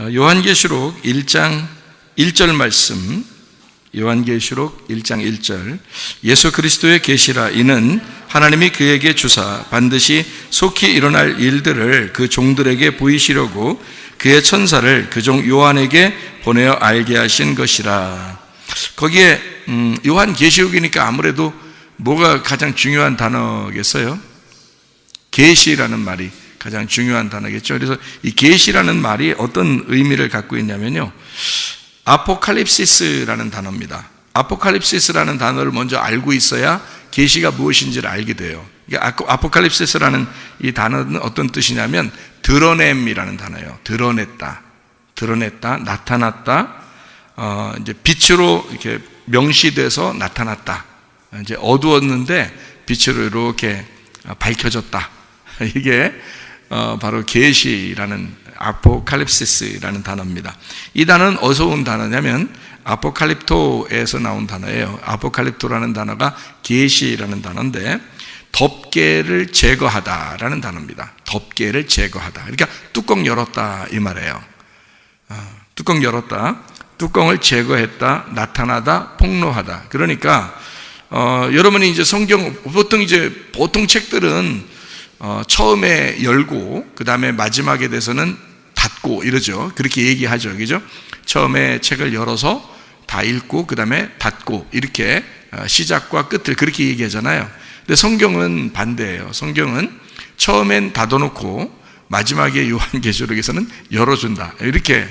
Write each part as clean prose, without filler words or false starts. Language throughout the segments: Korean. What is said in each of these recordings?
요한계시록 1장 1절 말씀, 요한계시록 1장 1절. 예수 그리스도의 계시라. 이는 하나님이 그에게 주사 반드시 속히 일어날 일들을 그 종들에게 보이시려고 그의 천사를 그 종 요한에게 보내어 알게 하신 것이라. 거기에 요한계시록이니까 아무래도 뭐가 가장 중요한 단어겠어요? 계시라는 말이 가장 중요한 단어겠죠. 그래서 이 계시라는 말이 어떤 의미를 갖고 있냐면요, 아포칼립시스라는 단어입니다. 아포칼립시스라는 단어를 먼저 알고 있어야 계시가 무엇인지를 알게 돼요. 아포칼립시스라는 이 단어는 어떤 뜻이냐면 드러냄이라는 단어예요. 드러냈다, 나타났다, 이제 빛으로 이렇게 명시돼서 나타났다. 이제 어두웠는데 빛으로 이렇게 밝혀졌다. 이게 바로 계시라는, 아포칼립시스라는 단어입니다. 이 단어는 어디서 온 단어냐면 아포칼립토에서 나온 단어예요. 아포칼립토라는 단어가 계시라는 단어인데 덮개를 제거하다라는 단어입니다. 덮개를 제거하다. 그러니까 뚜껑 열었다 이 말이에요. 뚜껑 열었다, 뚜껑을 제거했다, 나타나다, 폭로하다. 그러니까 여러분이 이제 성경 보통 책들은 처음에 열고 그 다음에 마지막에 대해서는 닫고 이러죠. 그렇게 얘기하죠, 그죠? 처음에 책을 열어서 다 읽고 그 다음에 닫고 이렇게 시작과 끝을 그렇게 얘기하잖아요. 근데 성경은 반대예요. 성경은 처음엔 닫아놓고 마지막에 요한계시록에서는 열어준다. 이렇게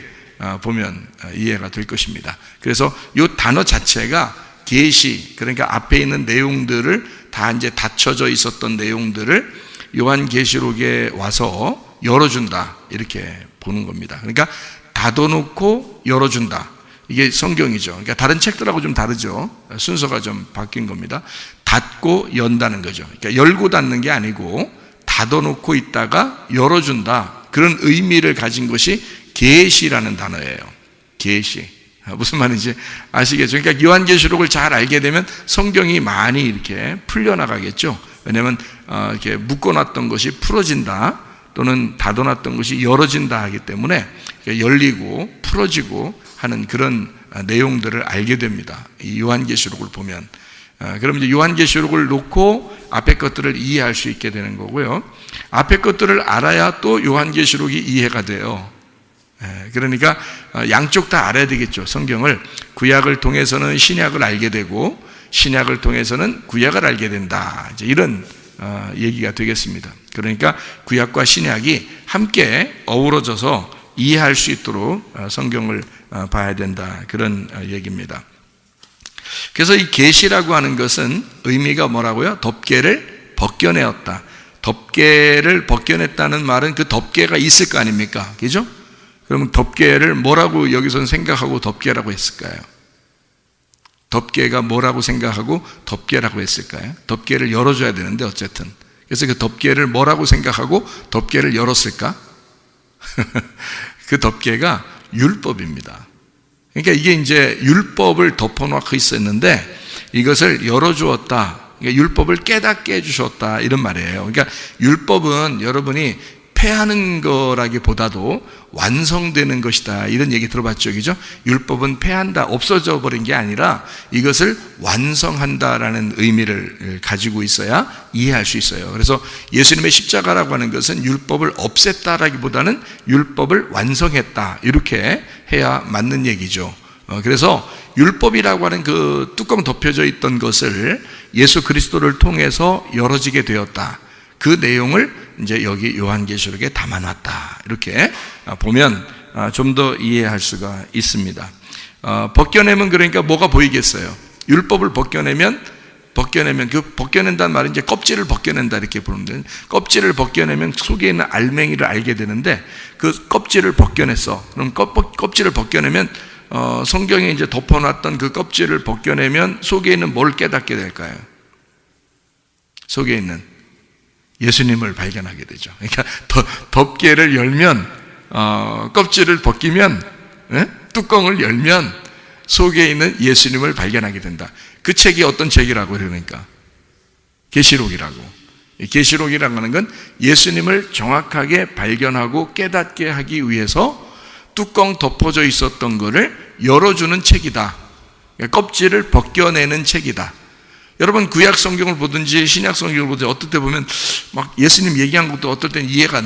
보면 이해가 될 것입니다. 그래서 이 단어 자체가 계시, 그러니까 앞에 있는 내용들을 다 이제 닫혀져 있었던 내용들을 요한계시록에 와서 열어준다 이렇게 보는 겁니다. 그러니까 닫아놓고 열어준다, 이게 성경이죠. 그러니까 다른 책들하고 좀 다르죠. 순서가 좀 바뀐 겁니다. 닫고 연다는 거죠. 그러니까 열고 닫는 게 아니고 닫아놓고 있다가 열어준다, 그런 의미를 가진 것이 계시라는 단어예요. 계시. 무슨 말인지 아시겠죠? 그러니까 요한계시록을 잘 알게 되면 성경이 많이 이렇게 풀려나가겠죠. 왜냐하면 이렇게 묶어놨던 것이 풀어진다, 또는 닫아놨던 것이 열어진다 하기 때문에 열리고 풀어지고 하는 그런 내용들을 알게 됩니다. 이 요한계시록을 보면. 그럼 이제 요한계시록을 놓고 앞에 것들을 이해할 수 있게 되는 거고요. 앞에 것들을 알아야 또 요한계시록이 이해가 돼요. 그러니까 양쪽 다 알아야 되겠죠. 성경을 구약을 통해서는 신약을 알게 되고 신약을 통해서는 구약을 알게 된다, 이제 이런 얘기가 되겠습니다. 그러니까 구약과 신약이 함께 어우러져서 이해할 수 있도록 성경을 봐야 된다, 그런 얘기입니다. 그래서 이 계시라고 하는 것은 의미가 뭐라고요? 덮개를 벗겨내었다. 덮개를 벗겨냈다는 말은 그 덮개가 있을 거 아닙니까? 그죠? 그러면 덮개를 뭐라고 여기서는 생각하고 덮개라고 했을까요? 덮개가 뭐라고 생각하고 덮개라고 했을까요? 덮개를 열어줘야 되는데 어쨌든. 그래서 그 덮개를 뭐라고 생각하고 덮개를 열었을까? 그 덮개가 율법입니다. 그러니까 이게 이제 율법을 덮어놓고 있었는데 이것을 열어주었다. 그러니까 율법을 깨닫게 해주셨다, 이런 말이에요. 그러니까 율법은 여러분이 폐하는 거라기보다도 완성되는 것이다, 이런 얘기 들어봤죠, 그죠? 율법은 폐한다, 없어져 버린 게 아니라 이것을 완성한다라는 의미를 가지고 있어야 이해할 수 있어요. 그래서 예수님의 십자가라고 하는 것은 율법을 없앴다라기보다는 율법을 완성했다, 이렇게 해야 맞는 얘기죠. 그래서 율법이라고 하는 그 뚜껑 덮여져 있던 것을 예수 그리스도를 통해서 열어지게 되었다, 그 내용을 이제 여기 요한계시록에 담아놨다, 이렇게 보면 좀 더 이해할 수가 있습니다. 벗겨내면 그러니까 뭐가 보이겠어요? 율법을 벗겨내면 그 벗겨낸다는 말은 이제 껍질을 벗겨낸다, 이렇게 보는데, 껍질을 벗겨내면 속에 있는 알맹이를 알게 되는데 그 껍질을 벗겨냈어. 그럼 껍질을 벗겨내면 성경에 이제 덮어놨던 그 껍질을 벗겨내면 속에 있는 뭘 깨닫게 될까요? 속에 있는 예수님을 발견하게 되죠. 그러니까 덮개를 열면, 껍질을 벗기면, 뚜껑을 열면 속에 있는 예수님을 발견하게 된다. 그 책이 어떤 책이라고 그러니까 계시록이라고. 계시록이라고 하는 건 예수님을 정확하게 발견하고 깨닫게 하기 위해서 뚜껑 덮어져 있었던 거를 열어주는 책이다. 껍질을 벗겨내는 책이다. 여러분 구약 성경을 보든지 신약 성경을 보든지 어떨 때 보면 막 예수님 얘기한 것도 어떨 때는 이해가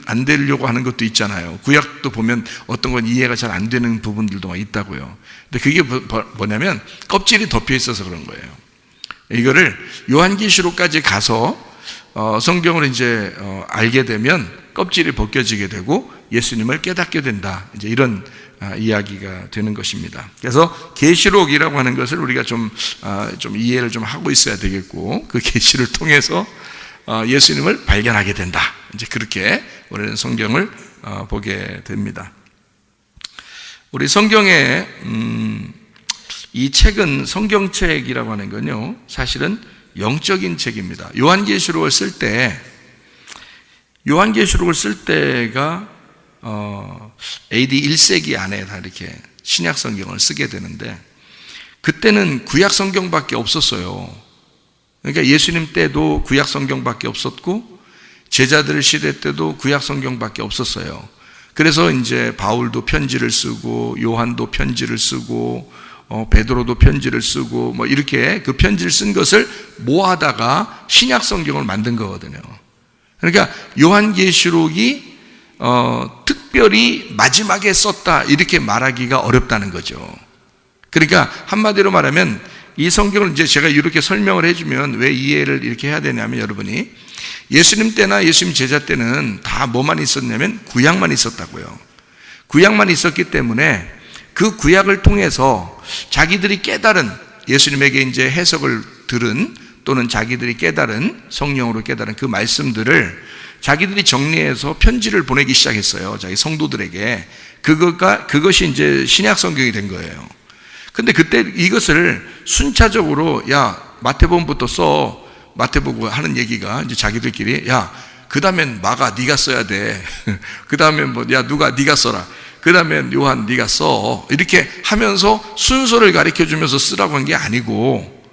안 되려고 하는 것도 있잖아요. 구약도 보면 어떤 건 이해가 잘 안 되는 부분들도 막 있다고요. 근데 그게 뭐냐면 껍질이 덮여 있어서 그런 거예요. 이거를 요한계시록까지 가서 성경을 이제 알게 되면 껍질이 벗겨지게 되고 예수님을 깨닫게 된다. 이제 이런 이야기가 되는 것입니다. 그래서 계시록이라고 하는 것을 우리가 좀 이해를 좀 하고 있어야 되겠고, 그 계시를 통해서 예수님을 발견하게 된다. 이제 그렇게 우리는 성경을 보게 됩니다. 우리 성경에 이 책은 성경책이라고 하는 건요, 사실은 영적인 책입니다. 요한계시록을 쓸 때가 AD 1세기 안에 다 이렇게 신약 성경을 쓰게 되는데, 그때는 구약 성경밖에 없었어요. 그러니까 예수님 때도 구약 성경밖에 없었고 제자들 시대 때도 구약 성경밖에 없었어요. 그래서 이제 바울도 편지를 쓰고 요한도 편지를 쓰고 베드로도 편지를 쓰고 뭐 이렇게 그 편지를 쓴 것을 모아다가 신약 성경을 만든 거거든요. 그러니까 요한계시록이 특별히 마지막에 썼다 이렇게 말하기가 어렵다는 거죠. 그러니까 한마디로 말하면 이 성경을 이제 제가 이렇게 설명을 해주면 왜 이해를 이렇게 해야 되냐면, 여러분이 예수님 때나 예수님 제자 때는 다 뭐만 있었냐면 구약만 있었다고요. 구약만 있었기 때문에 그 구약을 통해서 자기들이 깨달은, 예수님에게 이제 해석을 들은 또는 자기들이 깨달은, 성령으로 깨달은 그 말씀들을 자기들이 정리해서 편지를 보내기 시작했어요. 자기 성도들에게. 그것이 이제 신약 성경이 된 거예요. 근데 그때 이것을 순차적으로, 야, 마태복음부터 써. 마태복음 하는 얘기가 이제 자기들끼리, 야, 그 다음엔 마가 네가 써야 돼. 그 다음엔 뭐, 야, 누가 네가 써라. 그 다음엔 요한 네가 써. 이렇게 하면서 순서를 가르쳐 주면서 쓰라고 한 게 아니고,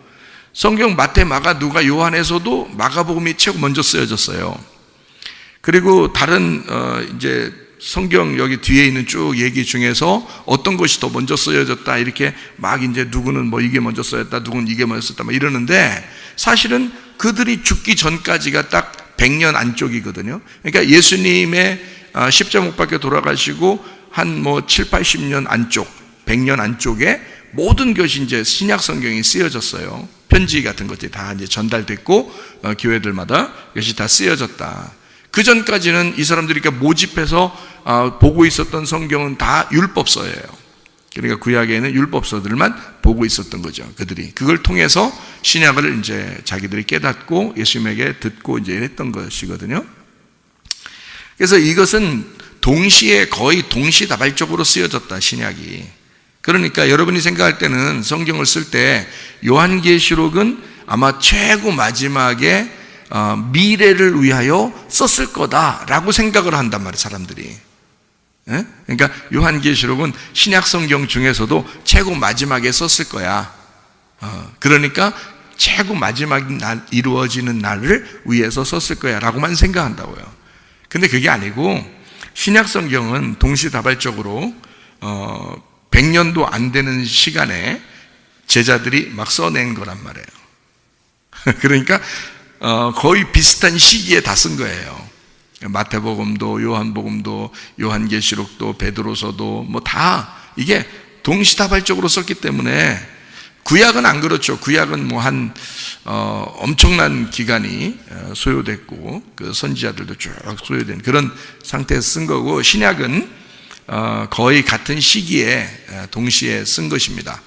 성경 마태, 마가, 누가, 요한에서도 마가복음이 최고 먼저 쓰여졌어요. 그리고 다른 이제 성경 여기 뒤에 있는 쭉 얘기 중에서 어떤 것이 더 먼저 쓰여졌다 이렇게 막 이제 누구는 뭐 이게 먼저 쓰였다, 누구는 이게 먼저 썼다 막 이러는데, 사실은 그들이 죽기 전까지가 딱 100년 안쪽이거든요. 그러니까 예수님의 십자가 못 박혀 돌아가시고 한 뭐 7, 80년 안쪽, 100년 안쪽에 모든 것이 이제 신약 성경이 쓰여졌어요. 편지 같은 것들이 다 이제 전달됐고 교회들마다 이것이 다 쓰여졌다. 그 전까지는 이 사람들이 모집해서 보고 있었던 성경은 다 율법서예요. 그러니까 구약에는 율법서들만 보고 있었던 거죠. 그들이 그걸 통해서 신약을 이제 자기들이 깨닫고 예수님에게 듣고 이제 했던 것이거든요. 그래서 이것은 동시에 거의 동시다발적으로 쓰여졌다, 신약이. 그러니까 여러분이 생각할 때는 성경을 쓸 때 요한계시록은 아마 최고 마지막에 미래를 위하여 썼을 거다라고 생각을 한단 말이에요, 사람들이. 예? 그러니까 요한계시록은 신약 성경 중에서도 최고 마지막에 썼을 거야. 그러니까 최고 마지막 날, 이루어지는 날을 위해서 썼을 거야 라고만 생각한다고요. 근데 그게 아니고 신약 성경은 동시다발적으로 100년도 안 되는 시간에 제자들이 막 써낸 거란 말이에요. 그러니까 거의 비슷한 시기에 다 쓴 거예요. 마태복음도 요한복음도 요한계시록도 베드로서도 뭐 다 이게 동시다발적으로 썼기 때문에, 구약은 안 그렇죠. 구약은 뭐 한 엄청난 기간이 소요됐고 그 선지자들도 쭉 소요된 그런 상태에서 쓴 거고, 신약은 거의 같은 시기에 동시에 쓴 것입니다.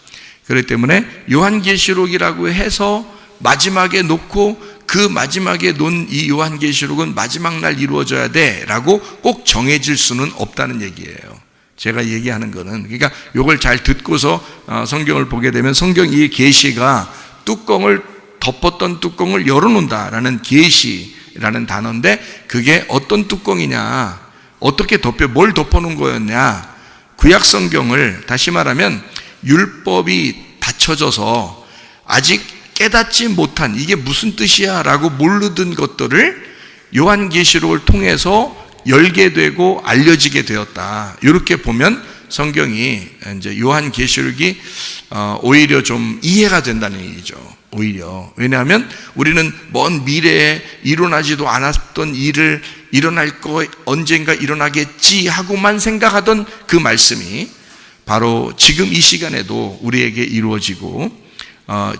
그렇기 때문에 요한계시록이라고 해서 마지막에 놓고 그 마지막에 놓은 이 요한계시록은 마지막 날 이루어져야 돼 라고 꼭 정해질 수는 없다는 얘기예요. 제가 얘기하는 거는, 그러니까 이걸 잘 듣고서 성경을 보게 되면 성경 이 계시가 뚜껑을 덮었던 뚜껑을 열어놓는다라는 계시라는 단어인데, 그게 어떤 뚜껑이냐, 어떻게 뭘 덮어놓은 거였냐. 구약 성경을 다시 말하면 율법이 닫혀져서 아직 깨닫지 못한, 이게 무슨 뜻이야 라고 모르던 것들을 요한계시록을 통해서 열게 되고 알려지게 되었다. 이렇게 보면 성경이 이제 요한계시록이 오히려 좀 이해가 된다는 얘기죠. 오히려. 왜냐하면 우리는 먼 미래에 일어나지도 않았던 일을 일어날 거 언젠가 일어나겠지 하고만 생각하던 그 말씀이 바로 지금 이 시간에도 우리에게 이루어지고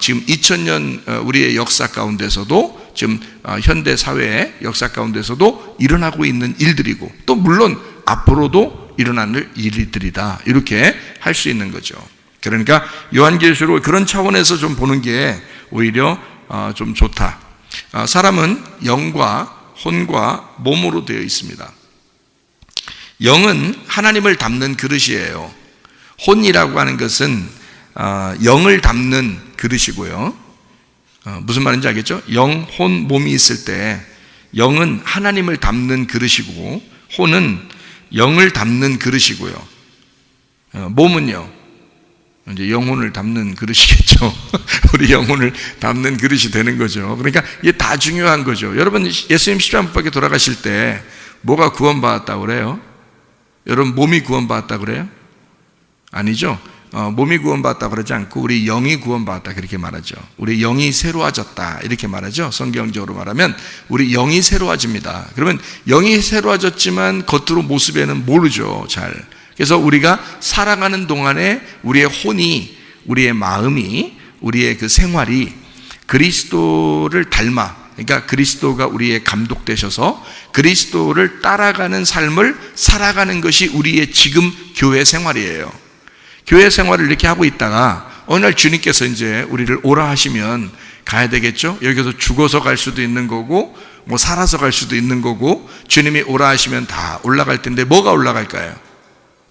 지금 2000년 우리의 역사 가운데서도 지금 현대 사회의 역사 가운데서도 일어나고 있는 일들이고 또 물론 앞으로도 일어날 일들이다. 이렇게 할 수 있는 거죠. 그러니까 요한계시록 그런 차원에서 좀 보는 게 오히려 좀 좋다. 사람은 영과 혼과 몸으로 되어 있습니다. 영은 하나님을 담는 그릇이에요. 혼이라고 하는 것은 영을 담는 그릇이고요. 무슨 말인지 알겠죠? 영, 혼, 몸이 있을 때 영은 하나님을 담는 그릇이고 혼은 영을 담는 그릇이고요. 몸은요, 이제 영혼을 담는 그릇이겠죠. 우리 영혼을 담는 그릇이 되는 거죠. 그러니까 이게 다 중요한 거죠. 여러분, 예수님 십자가 못 박혀 돌아가실 때 뭐가 구원받았다고 그래요? 여러분, 몸이 구원받았다고 그래요? 아니죠. 몸이 구원받았다고 그러지 않고 우리 영이 구원받았다 그렇게 말하죠. 우리 영이 새로워졌다 이렇게 말하죠. 성경적으로 말하면 우리 영이 새로워집니다. 그러면 영이 새로워졌지만 겉으로 모습에는 모르죠. 잘. 그래서 우리가 살아가는 동안에 우리의 혼이, 우리의 마음이, 우리의 그 생활이 그리스도를 닮아, 그러니까 그리스도가 우리의 감독 되셔서 그리스도를 따라가는 삶을 살아가는 것이 우리의 지금 교회 생활이에요. 교회 생활을 이렇게 하고 있다가 어느 날 주님께서 이제 우리를 오라 하시면 가야 되겠죠. 여기서 죽어서 갈 수도 있는 거고 뭐 살아서 갈 수도 있는 거고 주님이 오라 하시면 다 올라갈 텐데 뭐가 올라갈까요?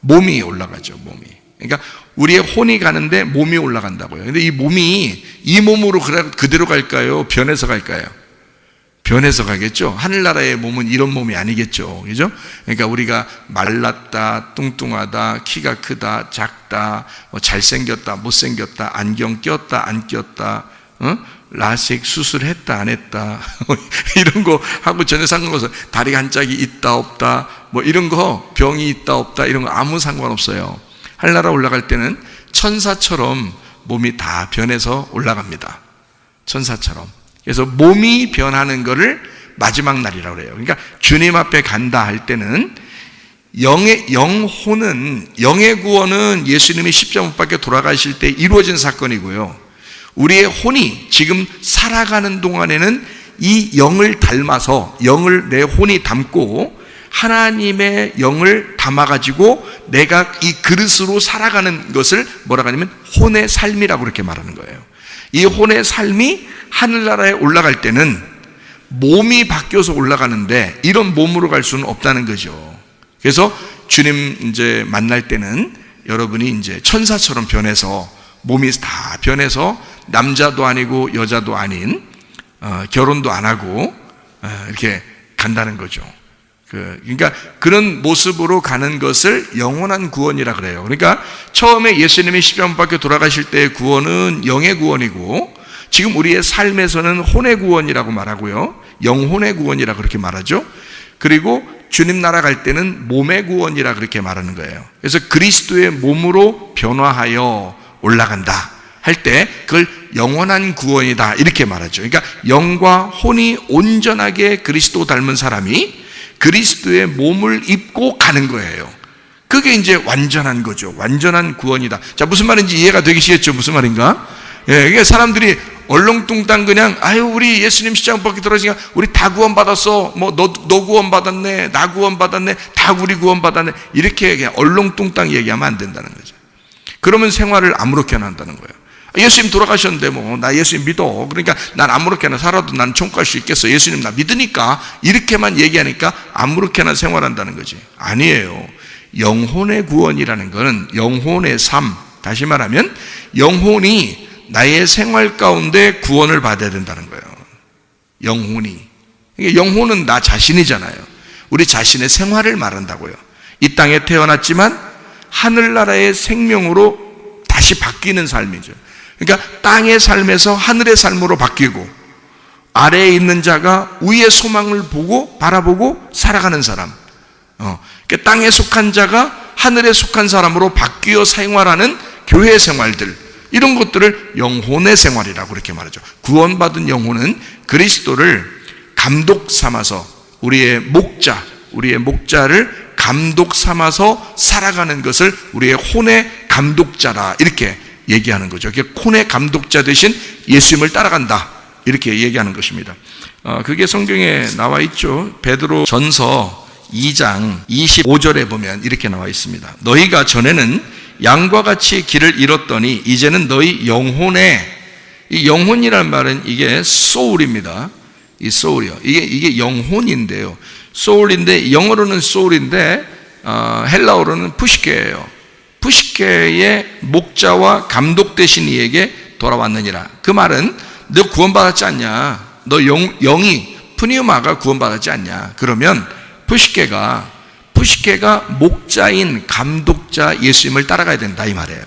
몸이 올라가죠. 몸이. 그러니까 우리의 혼이 가는데 몸이 올라간다고요. 근데 이 몸이 이 몸으로 그대로 갈까요? 변해서 갈까요? 변해서 가겠죠. 하늘나라의 몸은 이런 몸이 아니겠죠. 그죠? 그러니까 우리가 말랐다, 뚱뚱하다, 키가 크다, 작다, 뭐 잘생겼다, 못생겼다, 안경 꼈다, 안 꼈다, 라식 수술했다, 안 했다, 이런 거 하고 전혀 상관없어요. 다리가 한 짝이 있다, 없다, 뭐 이런 거, 병이 있다, 없다, 이런 거 아무 상관없어요. 하늘나라 올라갈 때는 천사처럼 몸이 다 변해서 올라갑니다. 천사처럼. 그래서 몸이 변하는 것을 마지막 날이라고 그래요. 그러니까 주님 앞에 간다 할 때는 영혼은, 영의 구원은 예수님이 십자가 못 박혀 돌아가실 때 이루어진 사건이고요. 우리의 혼이 지금 살아가는 동안에는 이 영을 닮아서 영을 내 혼이 담고 하나님의 영을 담아가지고 내가 이 그릇으로 살아가는 것을 뭐라고 하냐면 혼의 삶이라고 그렇게 말하는 거예요. 이 혼의 삶이 하늘나라에 올라갈 때는 몸이 바뀌어서 올라가는데 이런 몸으로 갈 수는 없다는 거죠. 그래서 주님 이제 만날 때는 여러분이 이제 천사처럼 변해서 몸이 다 변해서 남자도 아니고 여자도 아닌 결혼도 안 하고 이렇게 간다는 거죠. 그러니까 그런 모습으로 가는 것을 영원한 구원이라 그래요. 그러니까 처음에 예수님이 십자가 못 박혀 돌아가실 때의 구원은 영의 구원이고 지금 우리의 삶에서는 혼의 구원이라고 말하고요. 영혼의 구원이라 그렇게 말하죠. 그리고 주님 나라 갈 때는 몸의 구원이라 그렇게 말하는 거예요. 그래서 그리스도의 몸으로 변화하여 올라간다 할 때 그걸 영원한 구원이다 이렇게 말하죠. 그러니까 영과 혼이 온전하게 그리스도 닮은 사람이 그리스도의 몸을 입고 가는 거예요. 그게 이제 완전한 거죠. 완전한 구원이다. 자, 무슨 말인지 이해가 되시겠죠? 무슨 말인가? 예, 이게 사람들이 얼렁뚱땅 그냥 아유 우리 예수님 십자가 못 박혀 돌아가시니까 우리 다 구원받았어. 뭐 너 구원받았네, 나 구원받았네, 다 우리 구원받았네 이렇게 그냥 얼렁뚱땅 얘기하면 안 된다는 거죠. 그러면 생활을 아무렇게나 한다는 거예요. 예수님 돌아가셨는데 뭐 나 예수님 믿어. 그러니까 난 아무렇게나 살아도 난 천국 갈 수 있겠어. 예수님 나 믿으니까 이렇게만 얘기하니까 아무렇게나 생활한다는 거지. 아니에요. 영혼의 구원이라는 것은 영혼의 삶, 다시 말하면 영혼이 나의 생활 가운데 구원을 받아야 된다는 거예요. 영혼이. 영혼은 나 자신이잖아요. 우리 자신의 생활을 말한다고요. 이 땅에 태어났지만 하늘나라의 생명으로 다시 바뀌는 삶이죠. 그러니까 땅의 삶에서 하늘의 삶으로 바뀌고 아래에 있는 자가 위의 소망을 보고 바라보고 살아가는 사람. 그러니까 땅에 속한 자가 하늘에 속한 사람으로 바뀌어 생활하는 교회 생활들, 이런 것들을 영혼의 생활이라고 그렇게 말하죠. 구원받은 영혼은 그리스도를 감독 삼아서 우리의 목자를 감독 삼아서 살아가는 것을 우리의 혼의 감독자라 이렇게 얘기하는 거죠. 혼의 감독자 대신 예수님을 따라간다 이렇게 얘기하는 것입니다. 그게 성경에 나와 있죠. 베드로 전서 2장 25절에 보면 이렇게 나와 있습니다. 너희가 전에는 양과 같이 길을 잃었더니 이제는 너희 영혼의, 이 영혼이란 말은 이게 소울입니다. 이 소울이요. 이게 영혼인데요. 소울인데, 영어로는 소울인데 헬라어로는 푸시케예요. 푸시케의 목자와 감독 되신 이에게 돌아왔느니라. 그 말은 너 구원받았지 않냐? 너 영이 푸니우마가 구원받았지 않냐? 그러면 푸시케가 목자인 감독자 예수님을 따라가야 된다 이 말이에요.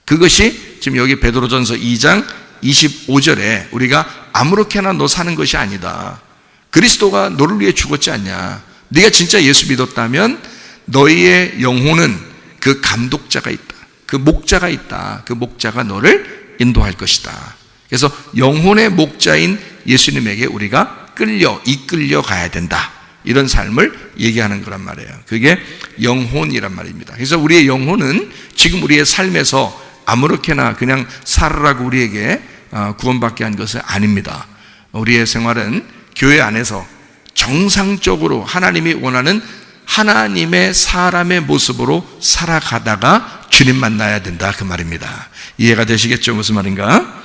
그것이 지금 여기 베드로전서 2장 25절에 우리가 아무렇게나 너 사는 것이 아니다. 그리스도가 너를 위해 죽었지 않냐? 네가 진짜 예수 믿었다면 너희의 영혼은 그 감독자가 있다. 그 목자가 있다. 그 목자가 너를 인도할 것이다. 그래서 영혼의 목자인 예수님에게 우리가 이끌려 가야 된다. 이런 삶을 얘기하는 거란 말이에요. 그게 영혼이란 말입니다. 그래서 우리의 영혼은 지금 우리의 삶에서 아무렇게나 그냥 살으라고 우리에게 구원받게 한 것은 아닙니다. 우리의 생활은 교회 안에서 정상적으로 하나님이 원하는 하나님의 사람의 모습으로 살아가다가 주님 만나야 된다 그 말입니다. 이해가 되시겠죠? 무슨 말인가?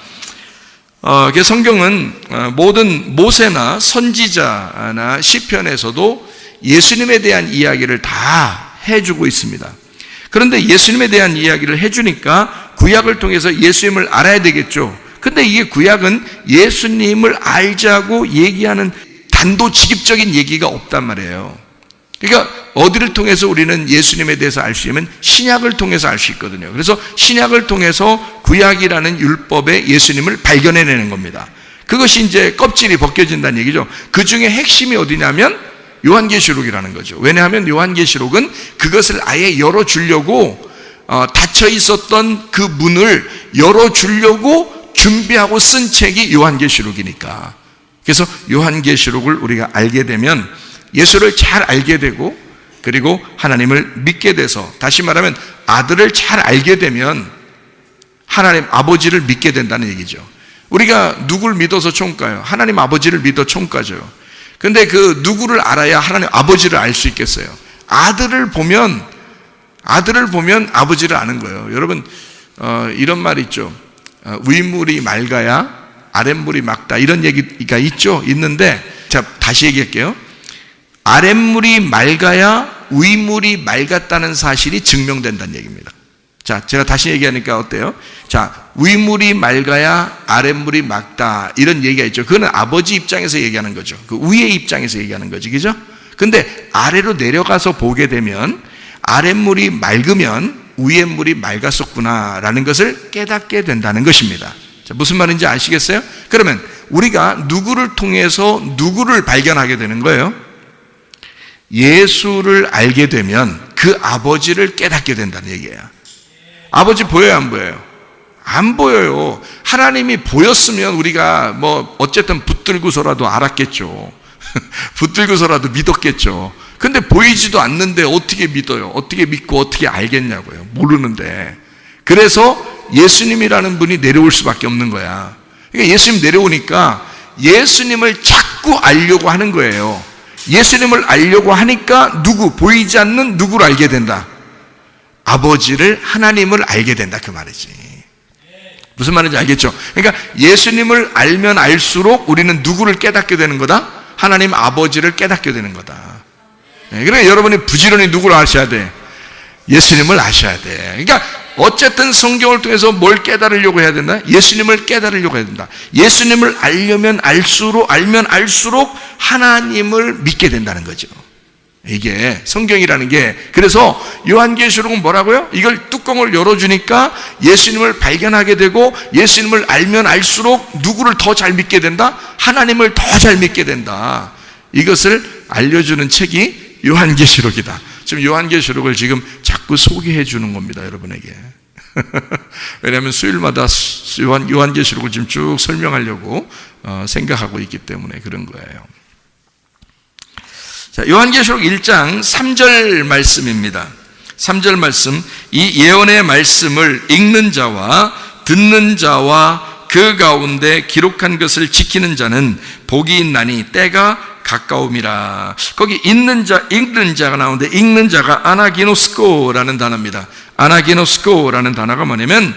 성경은 모든 모세나 선지자나 시편에서도 예수님에 대한 이야기를 다 해주고 있습니다. 그런데 예수님에 대한 이야기를 해주니까 구약을 통해서 예수님을 알아야 되겠죠. 근데 이게 구약은 예수님을 알자고 얘기하는 단도직입적인 얘기가 없단 말이에요. 그러니까 어디를 통해서 우리는 예수님에 대해서 알 수 있냐면 신약을 통해서 알 수 있거든요. 그래서 신약을 통해서 구약이라는 율법에 예수님을 발견해내는 겁니다. 그것이 이제 껍질이 벗겨진다는 얘기죠. 그 중에 핵심이 어디냐면 요한계시록이라는 거죠. 왜냐하면 요한계시록은 그것을 아예 열어주려고 닫혀 있었던 그 문을 열어주려고 준비하고 쓴 책이 요한계시록이니까. 그래서 요한계시록을 우리가 알게 되면 예수를 잘 알게 되고, 그리고 하나님을 믿게 돼서, 다시 말하면 아들을 잘 알게 되면 하나님 아버지를 믿게 된다는 얘기죠. 우리가 누구를 믿어서 총 가요? 하나님 아버지를 믿어 총 가죠. 근데 그 누구를 알아야 하나님 아버지를 알 수 있겠어요? 아들을 보면 아버지를 아는 거예요. 여러분 이런 말 있죠. 윗물이 맑아야 아랫물이 맑다, 이런 얘기가 있는데, 자 다시 얘기할게요. 아랫물이 맑아야 윗물이 맑았다는 사실이 증명된다는 얘기입니다. 자, 제가 다시 얘기하니까 어때요? 자, 윗물이 맑아야 아랫물이 맑다, 이런 얘기가 있죠. 그거는 아버지 입장에서 얘기하는 거죠. 그 위의 입장에서 얘기하는 거죠. 그죠? 근데 아래로 내려가서 보게 되면 아랫물이 맑으면 위의 물이 맑았었구나라는 것을 깨닫게 된다는 것입니다. 자, 무슨 말인지 아시겠어요? 그러면 우리가 누구를 통해서 누구를 발견하게 되는 거예요? 예수를 알게 되면 그 아버지를 깨닫게 된다는 얘기예요. 아버지 보여요, 안 보여요? 안 보여요. 하나님이 보였으면 우리가 어쨌든 붙들고서라도 알았겠죠. 붙들고서라도 믿었겠죠. 근데 보이지도 않는데 어떻게 믿어요? 어떻게 믿고 어떻게 알겠냐고요. 모르는데. 그래서 예수님이라는 분이 내려올 수밖에 없는 거야. 그러니까 예수님 내려오니까 예수님을 자꾸 알려고 하는 거예요. 예수님을 알려고 하니까 보이지 않는 누구를 알게 된다? 아버지를, 하나님을 알게 된다, 그 말이지. 무슨 말인지 알겠죠? 그러니까 예수님을 알면 알수록 우리는 누구를 깨닫게 되는 거다? 하나님 아버지를 깨닫게 되는 거다. 그러니까 여러분이 부지런히 누구를 아셔야 돼? 예수님을 아셔야 돼. 그러니까 어쨌든 성경을 통해서 뭘 깨달으려고 해야 된다? 예수님을 깨달으려고 해야 된다. 예수님을 알면 알수록 하나님을 믿게 된다는 거죠. 이게 성경이라는 게. 그래서 요한계시록은 뭐라고요? 이걸 뚜껑을 열어주니까 예수님을 발견하게 되고, 예수님을 알면 알수록 누구를 더 잘 믿게 된다? 하나님을 더 잘 믿게 된다. 이것을 알려주는 책이 요한계시록이다. 지금 요한계시록을 지금 자꾸 소개해 주는 겁니다, 여러분에게. 왜냐하면 수요일마다 요한계시록을 지금 쭉 설명하려고 생각하고 있기 때문에 그런 거예요. 자, 요한계시록 1장 3절 말씀입니다. 3절 말씀, 이 예언의 말씀을 읽는 자와 듣는 자와 그 가운데 기록한 것을 지키는 자는 복이 있나니 때가 가까움이라. 거기 읽는 자가 나오는데, 읽는 자가 아나기노스코라는 단어입니다. 아나기노스코라는 단어가 뭐냐면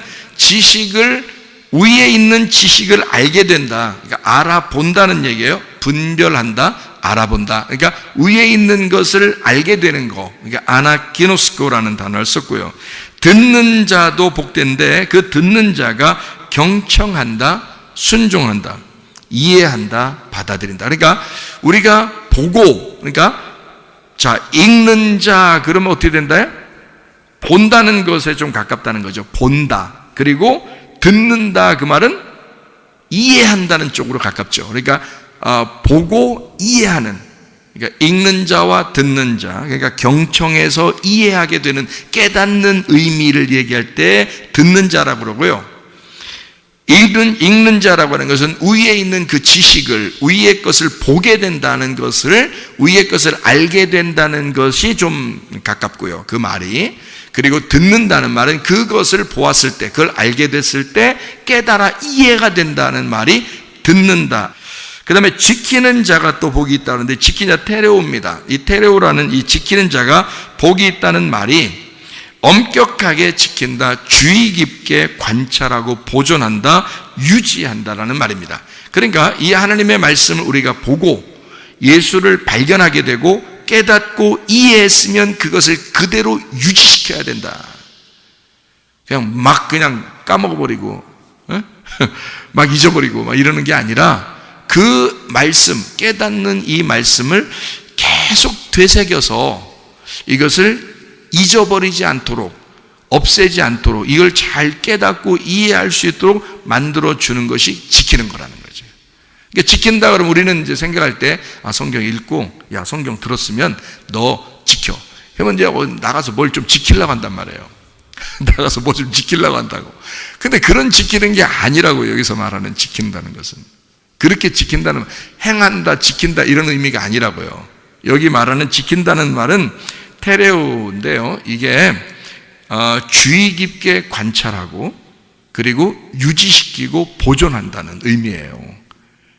위에 있는 지식을 알게 된다. 그러니까 알아본다는 얘기예요. 분별한다, 알아본다. 그러니까 위에 있는 것을 알게 되는 거. 그러니까 아나기노스코라는 단어를 썼고요. 듣는 자도 복된데, 그 듣는 자가 경청한다, 순종한다, 이해한다, 받아들인다. 그러니까 우리가 보고, 그러니까 자, 읽는 자 그러면 어떻게 된다? 본다는 것에 좀 가깝다는 거죠. 본다. 그리고 듣는다, 그 말은 이해한다는 쪽으로 가깝죠. 그러니까 보고 이해하는, 그러니까 읽는 자와 듣는 자, 그러니까 경청해서 이해하게 되는, 깨닫는 의미를 얘기할 때 듣는 자라고 그러고요. 읽는 자라고 하는 것은 위에 있는 그 지식을, 위의 것을 보게 된다는 것을, 위의 것을 알게 된다는 것이 좀 가깝고요, 그 말이. 그리고 듣는다는 말은 그것을 보았을 때, 그걸 알게 됐을 때 깨달아 이해가 된다는 말이 듣는다. 그 다음에 지키는 자가 또 복이 있다는데, 지키는 자 테레오입니다. 이 테레오라는 이 지키는 자가 복이 있다는 말이 엄격하게 지킨다, 주의 깊게 관찰하고 보존한다, 유지한다라는 말입니다. 그러니까 이 하나님의 말씀을 우리가 보고 예수를 발견하게 되고 깨닫고 이해했으면 그것을 그대로 유지시켜야 된다. 그냥 까먹어버리고 막 잊어버리고 막 이러는 게 아니라, 그 말씀, 깨닫는 이 말씀을 계속 되새겨서 이것을 잊어버리지 않도록, 없애지 않도록, 이걸 잘 깨닫고 이해할 수 있도록 만들어주는 것이 지키는 거라는 거죠. 그러니까 지킨다 그러면 우리는 이제 생각할 때, 성경 읽고, 야, 성경 들었으면 너 지켜. 그러면 이제 나가서 뭘 좀 지키려고 한단 말이에요. 나가서 뭐 좀 지키려고 한다고. 근데 그런 지키는 게 아니라고, 여기서 말하는 지킨다는 것은. 그렇게 지킨다는, 행한다, 지킨다 이런 의미가 아니라고요. 여기 말하는 지킨다는 말은 테레오인데요, 이게 주의 깊게 관찰하고 그리고 유지시키고 보존한다는 의미예요.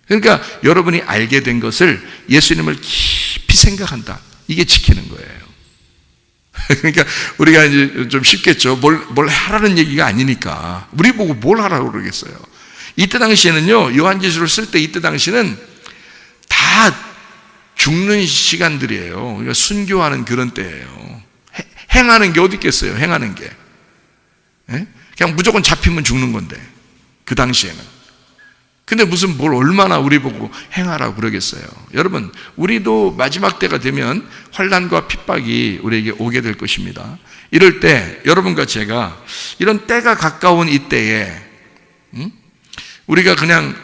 그러니까 여러분이 알게 된 것을 예수님을 깊이 생각한다, 이게 지키는 거예요. 그러니까 우리가 이제 좀 쉽겠죠. 뭘 하라는 얘기가 아니니까 우리 보고 뭘 하라고 그러겠어요. 이때 당시에는요, 요한계시록을 쓸 때 이때 당시는 다 죽는 시간들이에요. 그러니까 순교하는 그런 때예요. 행하는 게 어디 있겠어요, 행하는 게. 그냥 무조건 잡히면 죽는 건데, 그 당시에는. 근데 무슨 뭘 얼마나 우리 보고 행하라고 그러겠어요. 여러분, 우리도 마지막 때가 되면 환난과 핍박이 우리에게 오게 될 것입니다. 이럴 때 여러분과 제가 이런 때가 가까운 이때에 우리가 그냥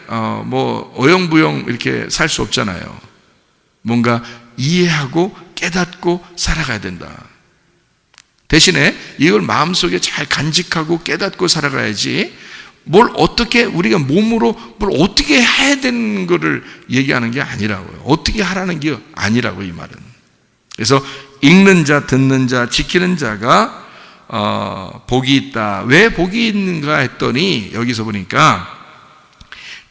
어영부영 이렇게 살 수 없잖아요. 뭔가 이해하고 깨닫고 살아가야 된다. 대신에 이걸 마음속에 잘 간직하고 깨닫고 살아가야지, 뭘 어떻게 우리가 몸으로 뭘 어떻게 해야 되는 거를 얘기하는 게 아니라고요. 어떻게 하라는 게 아니라고, 이 말은. 그래서 읽는 자, 듣는 자, 지키는 자가 복이 있다. 왜 복이 있는가 했더니 여기서 보니까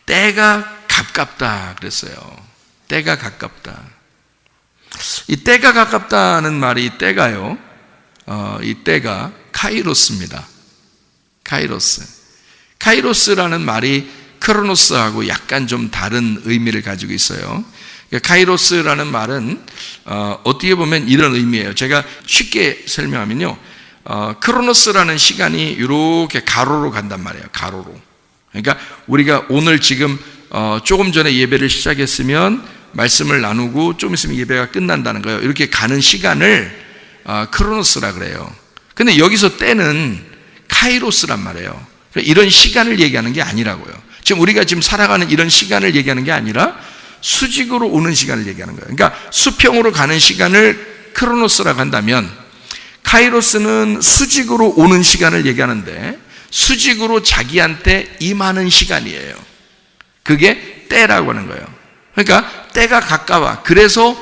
때가 가깝다 그랬어요. 때가 가깝다. 이 때가 가깝다는 말이, 이 때가요, 이 때가 카이로스입니다. 카이로스라는 말이 크로노스하고 약간 좀 다른 의미를 가지고 있어요. 카이로스라는 말은 어떻게 보면 이런 의미예요. 제가 쉽게 설명하면요, 크로노스라는 시간이 이렇게 가로로 간단 말이에요. 가로로. 그러니까 우리가 오늘 지금 조금 전에 예배를 시작했으면 말씀을 나누고 좀 있으면 예배가 끝난다는 거예요. 이렇게 가는 시간을 크로노스라 그래요. 근데 여기서 때는 카이로스란 말이에요. 이런 시간을 얘기하는 게 아니라고요. 지금 우리가 지금 살아가는 이런 시간을 얘기하는 게 아니라 수직으로 오는 시간을 얘기하는 거예요. 그러니까 수평으로 가는 시간을 크로노스라고 한다면, 카이로스는 수직으로 오는 시간을 얘기하는데 수직으로 자기한테 임하는 시간이에요. 그게 때라고 하는 거예요. 그러니까 때가 가까워. 그래서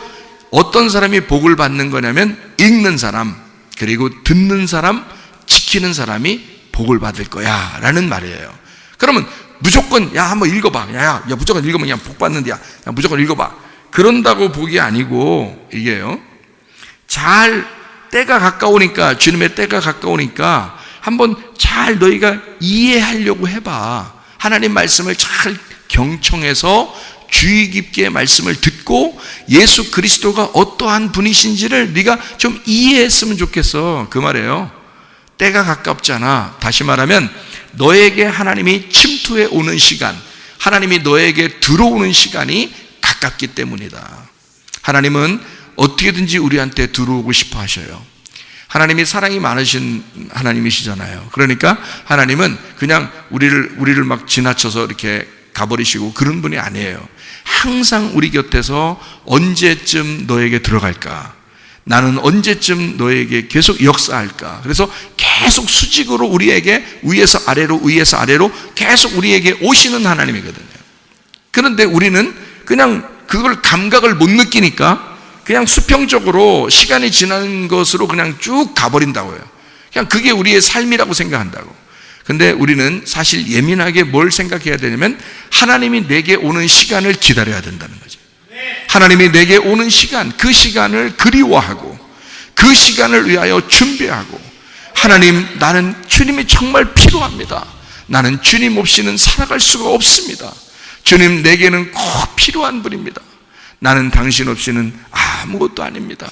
어떤 사람이 복을 받는 거냐면 읽는 사람, 그리고 듣는 사람, 지키는 사람이 복을 받을 거야 라는 말이에요. 그러면 무조건 야 한번 읽어봐, 야 무조건 읽으면 그냥 복 받는데 야 무조건 읽어봐, 그런다고 복이 아니고, 이게요, 잘 때가 가까우니까, 주님의 때가 가까우니까 한번 잘 너희가 이해하려고 해봐. 하나님 말씀을 잘 경청해서 주의 깊게 말씀을 듣고 예수 그리스도가 어떠한 분이신지를 네가 좀 이해했으면 좋겠어, 그 말이에요. 때가 가깝잖아. 다시 말하면 너에게 하나님이 침투해 오는 시간, 하나님이 너에게 들어오는 시간이 가깝기 때문이다. 하나님은 어떻게든지 우리한테 들어오고 싶어 하셔요. 하나님이 사랑이 많으신 하나님이시잖아요. 그러니까 하나님은 그냥 우리를 막 지나쳐서 이렇게 가버리시고 그런 분이 아니에요. 항상 우리 곁에서 언제쯤 너에게 들어갈까? 나는 언제쯤 너에게 계속 역사할까? 그래서 계속 수직으로 우리에게 위에서 아래로 계속 우리에게 오시는 하나님이거든요. 그런데 우리는 그냥 그걸 감각을 못 느끼니까 그냥 수평적으로 시간이 지나는 것으로 그냥 쭉 가버린다고요. 그냥 그게 우리의 삶이라고 생각한다고. 근데 우리는 사실 예민하게 뭘 생각해야 되냐면 하나님이 내게 오는 시간을 기다려야 된다는 거죠. 하나님이 내게 오는 시간, 그 시간을 그리워하고 그 시간을 위하여 준비하고, 하나님, 나는 주님이 정말 필요합니다. 나는 주님 없이는 살아갈 수가 없습니다. 주님, 내게는 꼭 필요한 분입니다. 나는 당신 없이는 아무것도 아닙니다.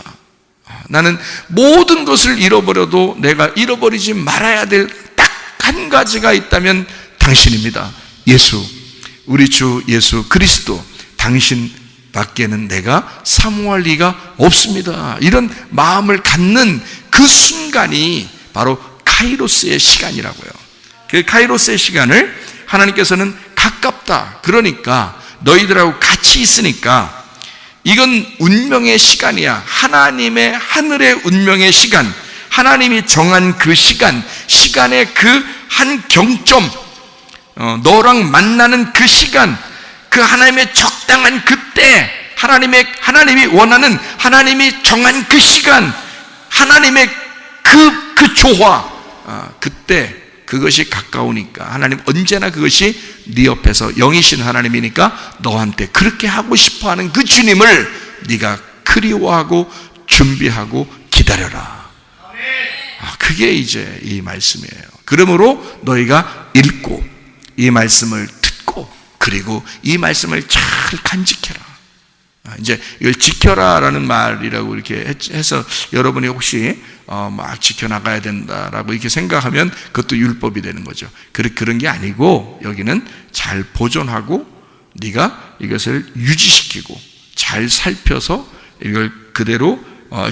나는 모든 것을 잃어버려도 내가 잃어버리지 말아야 될 딱 한 가지가 있다면 당신입니다. 예수, 우리 주 예수 그리스도, 당신 밖에는 내가 사모할 리가 없습니다. 이런 마음을 갖는 그 순간이 바로 카이로스의 시간이라고요. 그 카이로스의 시간을 하나님께서는 가깝다, 그러니까 너희들하고 같이 있으니까 이건 운명의 시간이야. 하나님의 하늘의 운명의 시간, 하나님이 정한 그 시간, 시간의 그 한 경점, 너랑 만나는 그 시간, 그 하나님의 적당한 그때, 하나님이 원하는, 하나님이 정한 그 시간, 하나님의 그 조화, 그때 그것이 가까우니까 하나님 언제나 그것이 네 옆에서 영이신 하나님이니까 너한테 그렇게 하고 싶어하는 그 주님을 네가 그리워하고 준비하고 기다려라. 그게 이제 이 말씀이에요. 그러므로 너희가 읽고 이 말씀을 듣고 그리고 이 말씀을 잘 간직해라. 이제 이걸 지켜라라는 말이라고 이렇게 해서 여러분이 혹시 막 지켜나가야 된다라고 이렇게 생각하면 그것도 율법이 되는 거죠. 그런 게 아니고 여기는 잘 보존하고 네가 이것을 유지시키고 잘 살펴서 이걸 그대로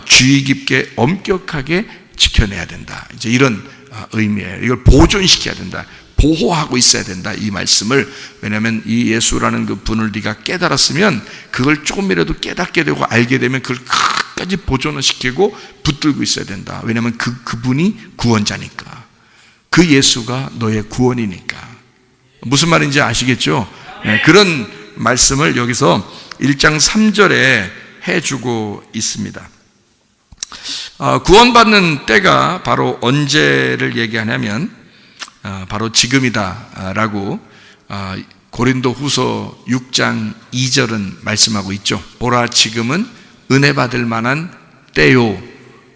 주의 깊게 엄격하게 지켜내야 된다. 이제 이런 의미예요. 이걸 보존시켜야 된다. 보호하고 있어야 된다, 이 말씀을. 왜냐하면 이 예수라는 그 분을 네가 깨달았으면 그걸 조금이라도 깨닫게 되고 알게 되면 그걸 끝까지 보존을 시키고 붙들고 있어야 된다. 왜냐하면 그분이 구원자니까, 그 예수가 너의 구원이니까. 무슨 말인지 아시겠죠? 네, 그런 말씀을 여기서 1장 3절에 해주고 있습니다. 구원받는 때가 바로 언제를 얘기하냐면 바로 지금이다라고 고린도 후서 6장 2절은 말씀하고 있죠. 보라, 지금은 은혜 받을 만한 때요,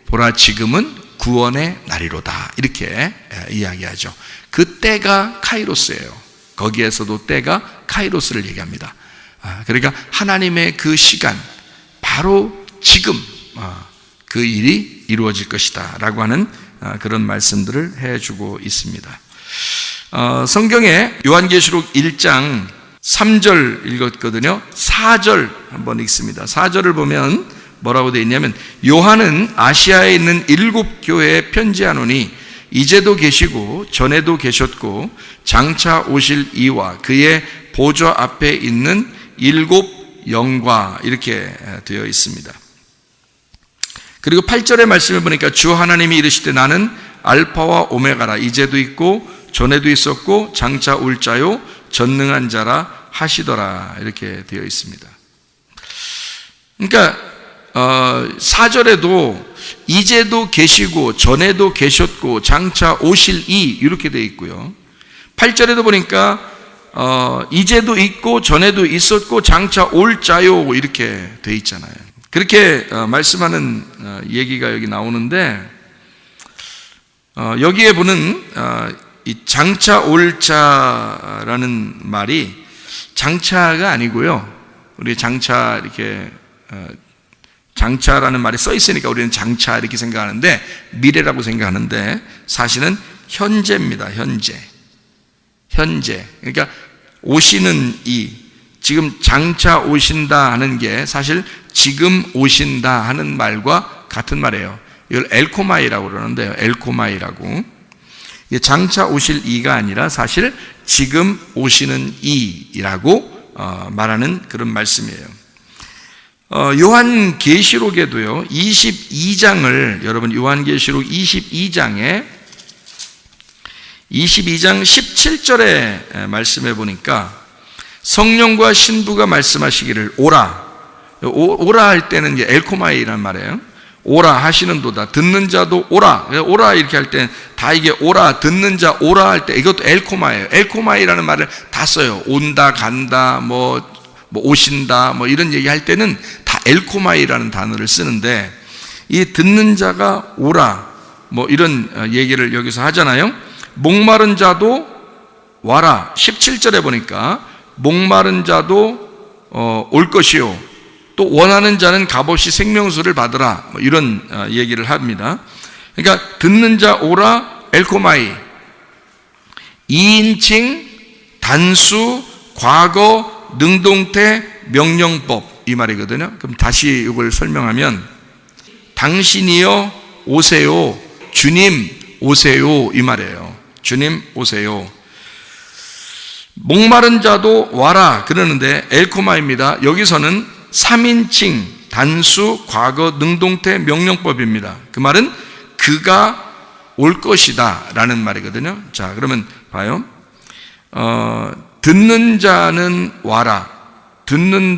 보라, 지금은 구원의 날이로다, 이렇게 이야기하죠. 그 때가 카이로스예요. 거기에서도 때가 카이로스를 얘기합니다. 그러니까 하나님의 그 시간, 바로 지금 그 일이 이루어질 것이다 라고 하는 그런 말씀들을 해주고 있습니다. 성경에 요한계시록 1장 3절 읽었거든요. 4절 한번 읽습니다. 4절을 보면 뭐라고 되어 있냐면, 요한은 아시아에 있는 7교회에 편지하노니 이제도 계시고 전에도 계셨고 장차 오실 이와 그의 보좌 앞에 있는 7 영과, 이렇게 되어 있습니다. 그리고 8절의 말씀을 보니까 주 하나님이 이르시되 나는 알파와 오메가라, 이제도 있고 전에도 있었고 장차 올 자요 전능한 자라 하시더라, 이렇게 되어 있습니다. 그러니까 4절에도 이제도 계시고 전에도 계셨고 장차 오실 이, 이렇게 되어 있고요. 8절에도 보니까 이제도 있고 전에도 있었고 장차 올 자요, 이렇게 되어 있잖아요. 그렇게 말씀하는 얘기가 여기 나오는데, 여기에 보는 이 장차 올 자라는 말이 장차가 아니고요. 우리 장차 이렇게 장차라는 말이 써 있으니까 우리는 장차 이렇게 생각하는데, 미래라고 생각하는데 사실은 현재입니다. 현재. 그러니까 오시는 이, 지금 장차 오신다 하는 게 사실 지금 오신다 하는 말과 같은 말이에요. 이걸 엘코마이라고 그러는데요. 엘코마이라고. 장차 오실 이가 아니라 사실 지금 오시는 이라고 말하는 그런 말씀이에요. 요한계시록에도요, 22장을, 여러분 요한계시록 22장 17절의 말씀해 보니까 성령과 신부가 말씀하시기를 오라 할 때는 이제 엘코마이라는 말이에요. 오라 하시는도다. 듣는 자도 오라 이렇게 할 때 다 이게 오라, 듣는 자 오라 할 때 이것도 엘코마예요. 엘코마이라는 말을 다 써요. 온다, 간다, 뭐 오신다, 뭐 이런 얘기 할 때는 다 엘코마이라는 단어를 쓰는데, 이 듣는 자가 오라, 뭐 이런 얘기를 여기서 하잖아요. 목마른 자도 와라. 17절에 보니까 목마른 자도 올 것이요, 또 원하는 자는 값없이 생명수를 받으라, 뭐 이런 얘기를 합니다. 그러니까 듣는 자 오라, 엘코마이, 2인칭, 단수, 과거, 능동태, 명령법, 이 말이거든요. 그럼 다시 이걸 설명하면 당신이여 오세요, 주님 오세요, 이 말이에요. 주님 오세요. 목마른 자도 와라 그러는데 엘코마입니다. 여기서는 3인칭, 단수, 과거, 능동태, 명령법입니다. 그 말은 그가 올 것이다 라는 말이거든요. 자, 그러면 봐요. 듣는 자는 와라, 듣는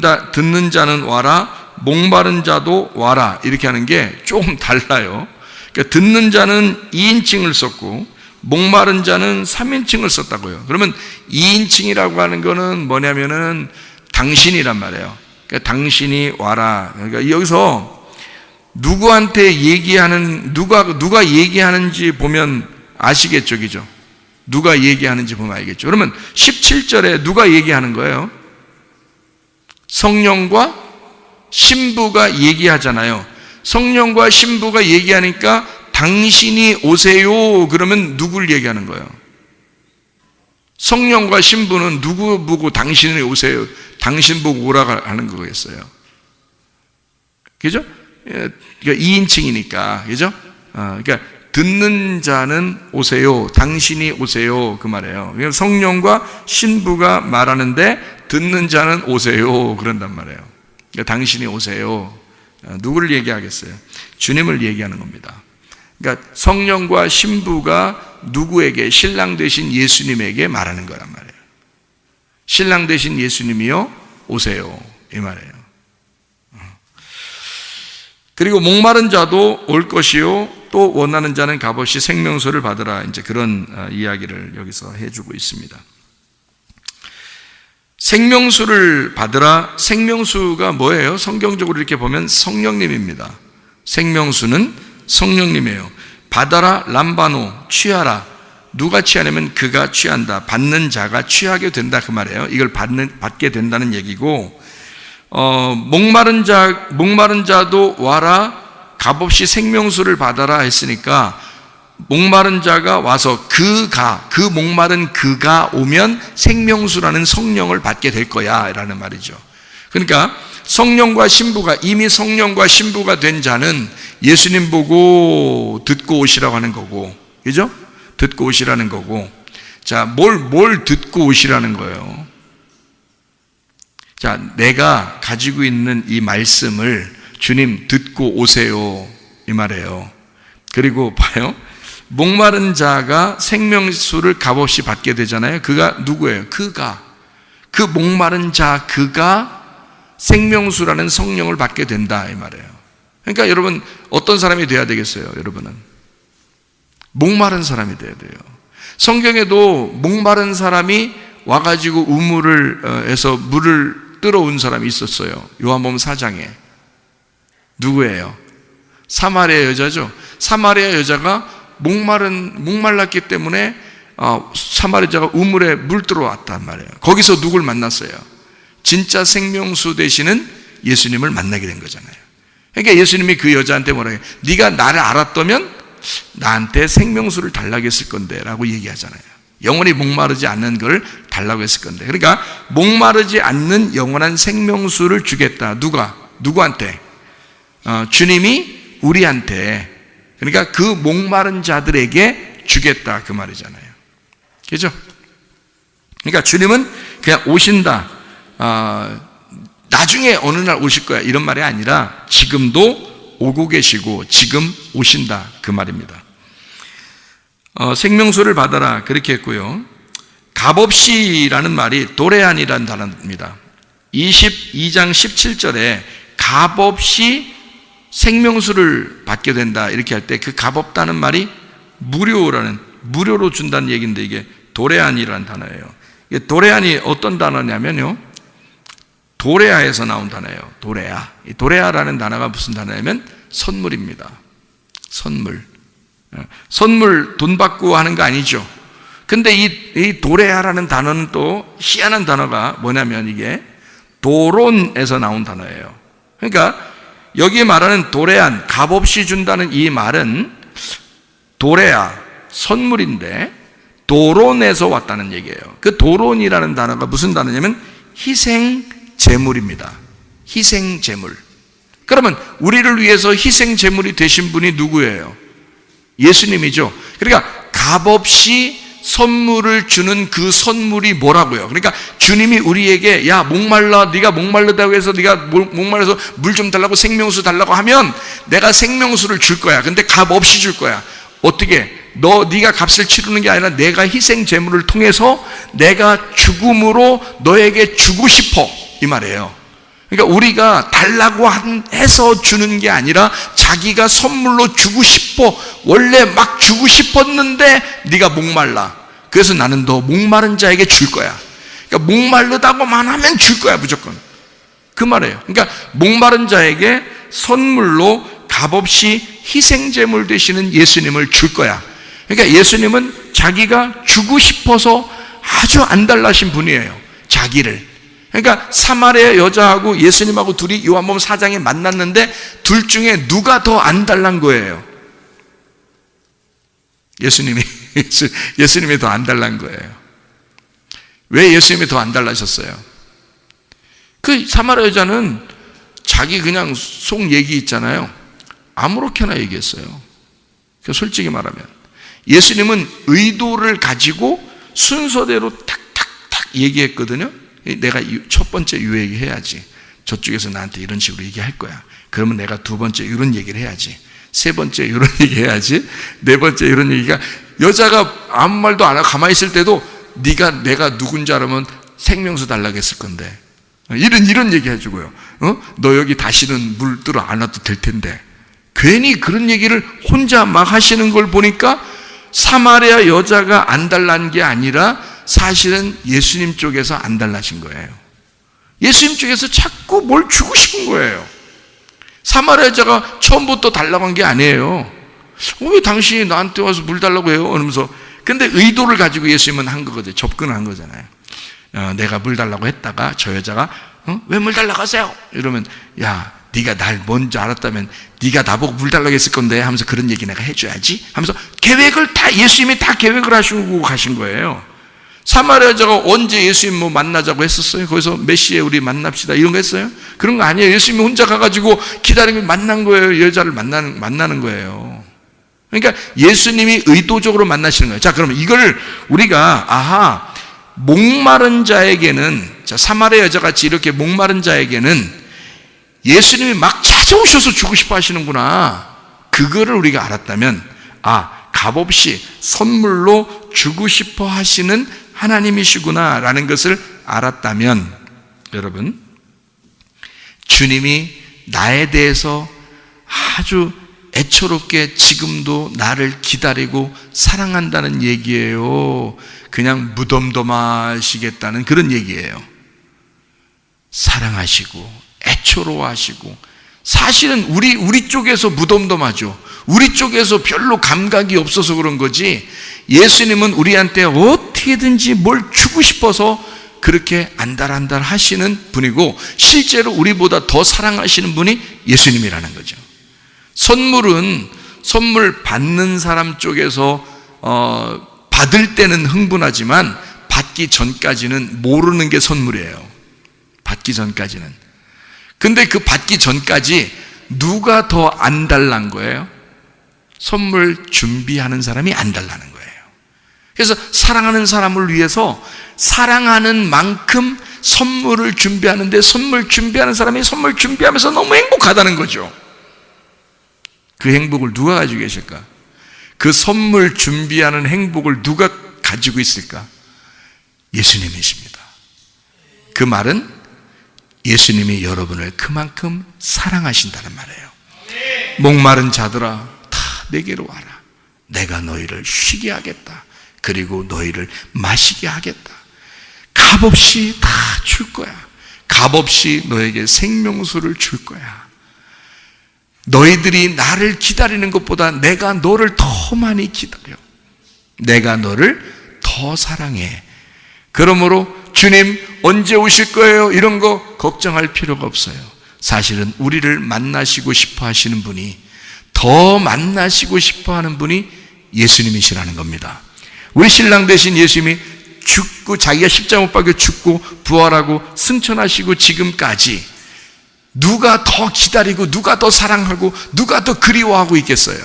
자는 와라, 목마른 자도 와라, 이렇게 하는 게 조금 달라요. 그러니까 듣는 자는 2인칭을 썼고 목마른 자는 3인칭을 썼다고요. 그러면 2인칭이라고 하는 거는 뭐냐면은 당신이란 말이에요. 그러니까 당신이 와라. 그러니까 여기서 누구한테 얘기하는, 누가 얘기하는지 보면 아시겠죠, 그죠? 누가 얘기하는지 보면 알겠죠. 그러면 17절에 누가 얘기하는 거예요? 성령과 신부가 얘기하잖아요. 성령과 신부가 얘기하니까 당신이 오세요 그러면 누굴 얘기하는 거예요? 성령과 신부는 누구 보고 당신이 오세요, 당신 보고 오라고 하는 거겠어요. 그죠? 그러니까 2인칭이니까, 그죠? 그러니까 듣는 자는 오세요, 당신이 오세요, 그 말이에요. 성령과 신부가 말하는데 듣는 자는 오세요 그런단 말이에요. 그러니까 당신이 오세요. 누구를 얘기하겠어요? 주님을 얘기하는 겁니다. 그러니까 성령과 신부가 누구에게? 신랑 되신 예수님에게 말하는 거란 말이에요. 신랑 되신 예수님이요 오세요, 이 말이에요. 그리고 목마른 자도 올 것이요, 또 원하는 자는 값없이 생명수를 받으라, 이제 그런 이야기를 여기서 해주고 있습니다. 생명수를 받으라. 생명수가 뭐예요? 성경적으로 이렇게 보면 성령님입니다. 생명수는 성령님이에요. 받아라, 람바노, 취하라. 누가 취하냐면 그가 취한다. 받는 자가 취하게 된다, 그 말이에요. 이걸 받게 된다는 얘기고, 목마른 자도 와라, 값없이 생명수를 받아라 했으니까 목마른 자가 와서 그 목마른 그가 오면 생명수라는 성령을 받게 될 거야 라는 말이죠. 그러니까 성령과 신부가, 이미 성령과 신부가 된 자는 예수님 보고 듣고 오시라고 하는 거고, 그죠? 듣고 오시라는 거고. 자, 뭘 듣고 오시라는 거예요? 자, 내가 가지고 있는 이 말씀을 주님 듣고 오세요, 이 말이에요. 그리고 봐요. 목마른 자가 생명수를 값없이 받게 되잖아요. 그가 누구예요? 그 목마른 자, 그가 생명수라는 성령을 받게 된다 이 말이에요. 그러니까 여러분 어떤 사람이 돼야 되겠어요? 여러분은 목마른 사람이 돼야 돼요. 성경에도 목마른 사람이 와가지고 우물을 해서 물을 뜨러온 사람이 있었어요. 요한복음 4장에. 누구예요? 사마리아 여자죠. 사마리아 여자가 목말랐기 때문에 사마리아 여자가 우물에 물 들어왔단 말이에요. 거기서 누굴 만났어요? 진짜 생명수 되시는 예수님을 만나게 된 거잖아요. 그러니까 예수님이 그 여자한테 뭐라고 해요? 네가 나를 알았다면 나한테 생명수를 달라고 했을 건데 라고 얘기하잖아요. 영원히 목마르지 않는 걸 달라고 했을 건데. 그러니까 목마르지 않는 영원한 생명수를 주겠다. 누구한테? 주님이 우리한테, 그러니까 그 목마른 자들에게 주겠다 그 말이잖아요. 그죠? 그러니까 주님은 그냥 오신다, 나중에 어느 날 오실 거야 이런 말이 아니라 지금도 오고 계시고 지금 오신다 그 말입니다. 생명수를 받아라 그렇게 했고요. 값없이라는 말이 도레안이라는 단어입니다. 22장 17절에 값없이 생명수를 받게 된다 이렇게 할 때 그 값없다는 말이 무료로 준다는 얘기인데 이게 도레안이라는 단어예요. 이게 도레안이 어떤 단어냐면요, 도레아에서 나온 단어예요. 도레아. 이 도레아라는 단어가 무슨 단어냐면 선물입니다. 선물 돈 받고 하는 거 아니죠. 근데 이 도레아라는 단어는 또 희한한 단어가 뭐냐면 이게 도론에서 나온 단어예요. 그러니까 여기 말하는 도레안, 값없이 준다는 이 말은 도레아, 선물인데 도론에서 왔다는 얘기예요. 그 도론이라는 단어가 무슨 단어냐면 희생제물입니다. 희생제물. 그러면 우리를 위해서 희생제물이 되신 분이 누구예요? 예수님이죠. 그러니까 값없이 선물을 주는 그 선물이 뭐라고요? 그러니까 주님이 우리에게 야 목말라, 네가 목말르다고 해서 네가 목말라서 물 좀 달라고 생명수 달라고 하면 내가 생명수를 줄 거야. 근데 값 없이 줄 거야. 어떻게? 네가 값을 치르는 게 아니라 내가 희생 제물을 통해서 내가 죽음으로 너에게 주고 싶어 이 말이에요. 그러니까 우리가 달라고 해서 주는 게 아니라 자기가 선물로 주고 싶어. 원래 막 주고 싶었는데 네가 목말라. 그래서 나는 너 목마른 자에게 줄 거야. 그러니까 목마르다고만 하면 줄 거야 무조건. 그 말이에요. 그러니까 목마른 자에게 선물로 값없이 희생제물 되시는 예수님을 줄 거야. 그러니까 예수님은 자기가 주고 싶어서 아주 안달나신 분이에요. 자기를. 그러니까 사마리아 여자하고 예수님하고 둘이 요한복음 4장에 만났는데 둘 중에 누가 더 안달난 거예요? 예수님이 더 안달난 거예요. 왜 예수님이 더 안달나셨어요? 그 사마리아 여자는 자기 그냥 속 얘기 있잖아요. 아무렇게나 얘기했어요. 솔직히 말하면 예수님은 의도를 가지고 순서대로 탁탁탁 얘기했거든요. 내가 첫 번째 요 얘기 해야지. 저쪽에서 나한테 이런 식으로 얘기할 거야. 그러면 내가 두 번째 이런 얘기를 해야지. 세 번째 이런 얘기 해야지. 네 번째 이런 얘기가, 여자가 아무 말도 안 하고 가만히 있을 때도 내가 누군지 알으면 생명수 달라고 했을 건데 이런 얘기 해주고요. 너 여기 다시는 물 들어 안 와도 될 텐데. 괜히 그런 얘기를 혼자 막 하시는 걸 보니까 사마리아 여자가 안달난 게 아니라 사실은 예수님 쪽에서 안달나신 거예요. 예수님 쪽에서 자꾸 뭘 주고 싶은 거예요. 사마리아 여자가 처음부터 달라고 한 게 아니에요. 왜 당신이 나한테 와서 물 달라고 해요? 이러면서. 근데 의도를 가지고 예수님은 한 거거든요. 접근한 거잖아요. 내가 물 달라고 했다가 저 여자가 왜 물 달라고 하세요? 이러면 야, 네가 날 먼저 알았다면 네가 나보고 물 달라고 했을 건데 하면서 그런 얘기 내가 해줘야지 하면서 계획을 다 예수님이 다 계획을 하시고 가신 거예요. 사마리아 여자가 언제 예수님 만나자고 했었어요? 거기서 몇 시에 우리 만납시다 이런 거 했어요? 그런 거 아니에요. 예수님이 혼자 가가지고 기다리면 만난 거예요. 여자를 만나는 거예요. 그러니까 예수님이 의도적으로 만나시는 거예요. 자, 그러면 이걸 우리가 목마른 자에게는, 자, 사마리아 여자같이 이렇게 목마른 자에게는 예수님이 막 찾아오셔서 주고 싶어 하시는구나. 그거를 우리가 알았다면, 값없이 선물로 주고 싶어 하시는 하나님이시구나 라는 것을 알았다면, 여러분, 주님이 나에 대해서 아주 애처롭게 지금도 나를 기다리고 사랑한다는 얘기예요. 그냥 무덤덤하시겠다는 그런 얘기예요. 사랑하시고 애처로워하시고, 사실은 우리 쪽에서 무덤덤하죠. 우리 쪽에서 별로 감각이 없어서 그런 거지, 예수님은 우리한테 어떻게든지 뭘 주고 싶어서 그렇게 안달안달 하시는 분이고, 실제로 우리보다 더 사랑하시는 분이 예수님이라는 거죠. 선물 받는 사람 쪽에서 받을 때는 흥분하지만 받기 전까지는 모르는 게 선물이에요. 받기 전까지는. 근데 그 받기 전까지 누가 더 안달난 거예요? 선물 준비하는 사람이 안달나는 거예요. 그래서 사랑하는 사람을 위해서 사랑하는 만큼 선물을 준비하는데, 선물 준비하는 사람이 선물 준비하면서 너무 행복하다는 거죠. 그 행복을 누가 가지고 계실까? 그 선물 준비하는 행복을 누가 가지고 있을까? 예수님이십니다. 그 말은 예수님이 여러분을 그만큼 사랑하신다는 말이에요. 목마른 자들아 다 내게로 와라. 내가 너희를 쉬게 하겠다. 그리고 너희를 마시게 하겠다. 값없이 다 줄 거야. 값없이 너에게 생명수를 줄 거야. 너희들이 나를 기다리는 것보다 내가 너를 더 많이 기다려. 내가 너를 더 사랑해. 그러므로 주님 언제 오실 거예요? 이런 거 걱정할 필요가 없어요. 사실은 우리를 만나시고 싶어 하시는 분이, 더 만나시고 싶어 하는 분이 예수님이시라는 겁니다. 우리 신랑 대신 예수님이 죽고, 자기가 십자가 못 박혀 죽고 부활하고 승천하시고 지금까지 누가 더 기다리고 누가 더 사랑하고 누가 더 그리워하고 있겠어요?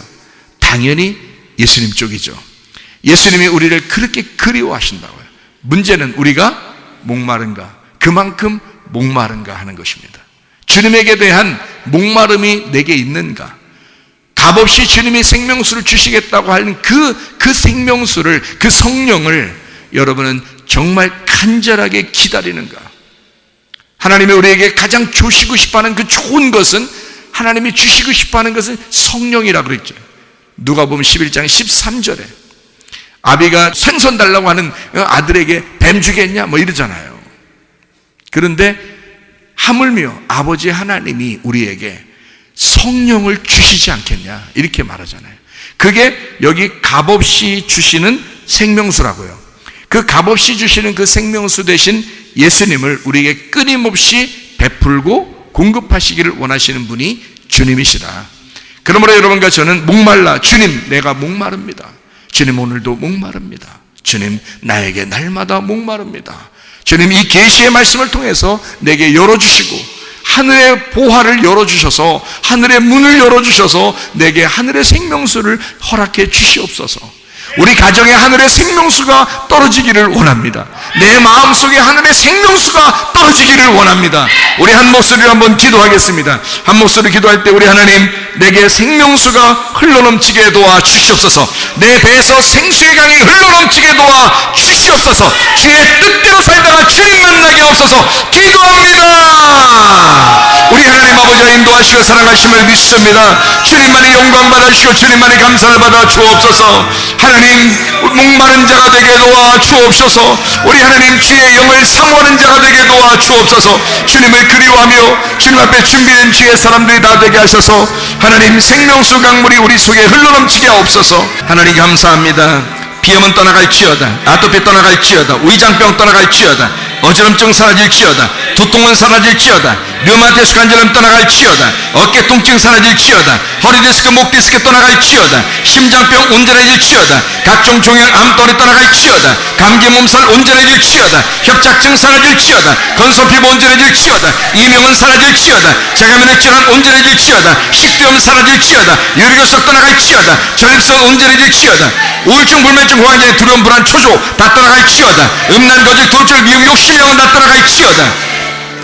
당연히 예수님 쪽이죠. 예수님이 우리를 그렇게 그리워하신다고요. 문제는 우리가 목마른가, 그만큼 목마른가 하는 것입니다. 주님에게 대한 목마름이 내게 있는가? 값없이 주님이 생명수를 주시겠다고 하는 그 생명수를, 그 성령을 여러분은 정말 간절하게 기다리는가? 하나님이 우리에게 가장 주시고 싶어하는 그 좋은 것은, 하나님이 주시고 싶어하는 것은 성령이라고 그랬죠. 누가복음 11장 13절에 아비가 생선 달라고 하는 아들에게 뱀 주겠냐 뭐 이러잖아요. 그런데 하물며 아버지 하나님이 우리에게 성령을 주시지 않겠냐 이렇게 말하잖아요. 그게 여기 값없이 주시는 생명수라고요. 그 값없이 주시는 그 생명수 대신 예수님을 우리에게 끊임없이 베풀고 공급하시기를 원하시는 분이 주님이시라. 그러므로 여러분과 저는 목말라, 주님 내가 목마릅니다. 주님 오늘도 목마릅니다. 주님 나에게 날마다 목마릅니다. 주님 이 계시의 말씀을 통해서 내게 열어주시고, 하늘의 보화를 열어주셔서, 하늘의 문을 열어주셔서 내게 하늘의 생명수를 허락해 주시옵소서. 우리 가정에 하늘의 생명수가 떨어지기를 원합니다. 내 마음속에 하늘의 생명수가 떨어지기를 원합니다. 우리 한 목소리로 한번 기도하겠습니다. 한 목소리로 기도할 때 우리 하나님, 내게 생명수가 흘러넘치게 도와 주시옵소서. 내 배에서 생수의 강이 흘러넘치게 도와 주시옵소서. 주의 뜻대로 살다가 주님 만나게 없어서 기도합니다. 우리 하나님 아버지가 인도하시고 사랑하심을 믿습니다. 주님만이 영광 받아주시고 주님만이 감사를 받아 주옵소서. 하나님 목마른 자가 되게 도와 주옵소서. 우리 하나님 주의 영을 사모하는 자가 되게 도와 주옵소서. 주님을 그리워하며 주님 앞에 준비된 주의 사람들이 다 되게 하셔서 하나님 생명수 강물이 우리 속에 흘러넘치게 하옵소서. 하나님 감사합니다. 비염은 떠나갈지어다, 아토피 떠나갈지어다, 위장병 떠나갈지어다, 어지럼증 사라질지어다, 두통은 사라질지어다, 류마티스 관절염 떠나갈지어다, 어깨 통증 사라질지어다, 허리디스크 목디스크 떠나갈지어다, 심장병 온전해질지어다, 각종 종양 암떠리 떠나갈지어다, 감기 몸살 온전해질지어다, 협착증 사라질지어다, 건성피부 온전해질지어다, 이명은 사라질지어다, 자가면역 질환 온전해질지어다, 식도염 사라질지어다, 유리교석 떠나갈지어다, 전립선 온전해질지어다, 우울증 불면증 호환장애 두려움 불안 초조 다 떠나갈지어다, 음란 거짓 돌출 미움 욕심령은 다 떠나갈지어다.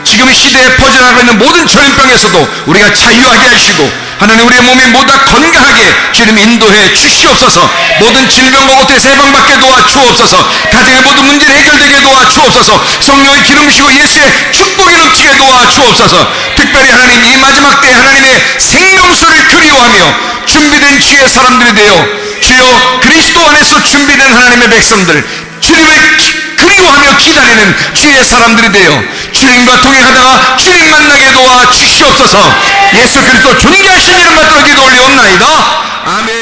지금 이 시대에 퍼져나가고 있는 모든 전염병에서도 우리가 자유하게 하시고 하나님 우리의 몸이 모두 건강하게 주님 인도해 주시옵소서. 모든 질병과 고통에서 해방받게 도와주옵소서. 가정의 모든 문제를 해결되게 도와주옵소서. 성령의 기름부시고 예수의 축복이 넘치게 도와주옵소서. 특별히 하나님 이 마지막 때에 하나님의 생명수를 그리워하며 준비된 주의 사람들이 되어 주여 그리스도 안에서 준비된 하나님의 백성들, 주님을 그리워하며 기다리는 주의 사람들이 되어 주님과 동행하다가 주님 만나게 도와주시옵소서. 예수 그리스도 존귀하신 이름 받들어 기도 올리옵나이다. 아멘.